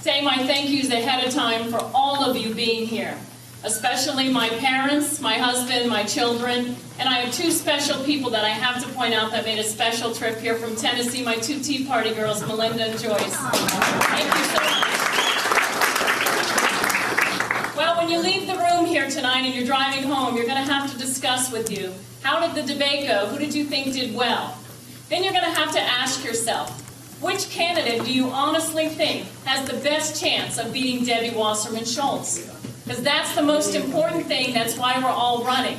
say my thank yous ahead of time for all of you being here, especially my parents, my husband, my children, and I have two special people that I have to point out that made a special trip here from Tennessee, my two Tea Party girls, Melinda and Joyce. Thank you so much. Well, when you leave the room here tonight and you're driving home, you're going to have to discuss with you, how did the debate go? Who did you think did well? Then you're going to have to ask yourself, which candidate do you honestly think has the best chance of beating Debbie Wasserman Schultz? Because that's the most important thing. That's why we're all running.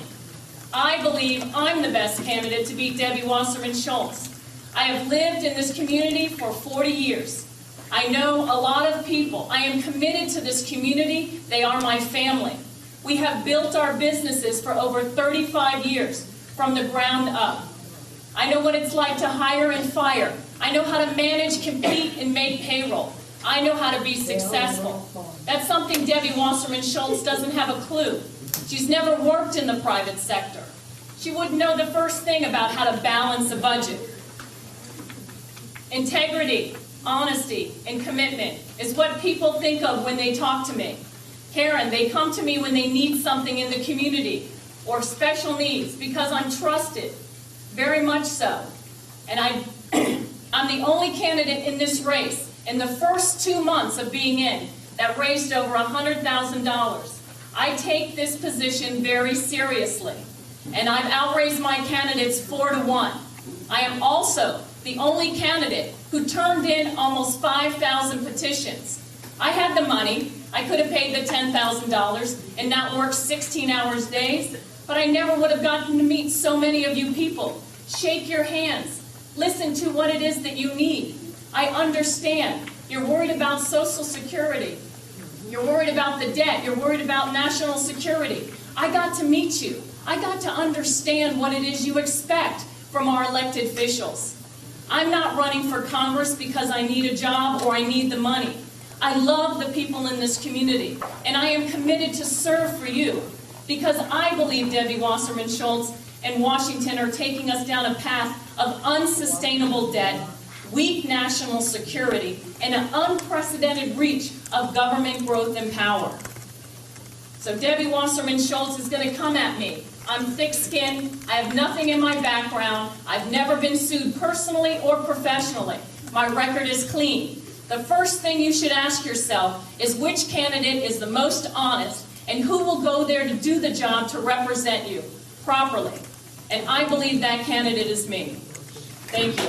I believe I'm the best candidate to beat Debbie Wasserman Schultz. I have lived in this community for 40 years. I know a lot of people. I am committed to this community. They are my family. We have built our businesses for over 35 years from the ground up. I know what it's like to hire and fire. I know how to manage, compete, and make payroll. I know how to be successful. That's something Debbie Wasserman Schultz doesn't have a clue. She's never worked in the private sector. She wouldn't know the first thing about how to balance a budget. Integrity, honesty, and commitment is what people think of when they talk to me. Karen, they come to me when they need something in the community or special needs because I'm trusted, very much so. And I'm the only candidate in this race in the first 2 months of being in that raised over $100,000. I take this position very seriously, and I've outraised my candidates 4-1. I am also the only candidate who turned in almost 5,000 petitions. I had the money. I could have paid the $10,000 and not worked 16 hours days, but I never would have gotten to meet so many of you people. Shake your hands. Listen to what it is that you need. I understand. You're worried about Social Security. You're worried about the debt. You're worried about national security. I got to meet you. I got to understand what it is you expect from our elected officials. I'm not running for Congress because I need a job or I need the money. I love the people in this community, and I am committed to serve for you because I believe Debbie Wasserman Schultz and Washington are taking us down a path of unsustainable debt, weak national security, and an unprecedented reach of government growth and power. So Debbie Wasserman Schultz is going to come at me. I'm thick-skinned. I have nothing in my background. I've never been sued personally or professionally. My record is clean. The first thing you should ask yourself is which candidate is the most honest and who will go there to do the job to represent you properly. And I believe that candidate is me. Thank you.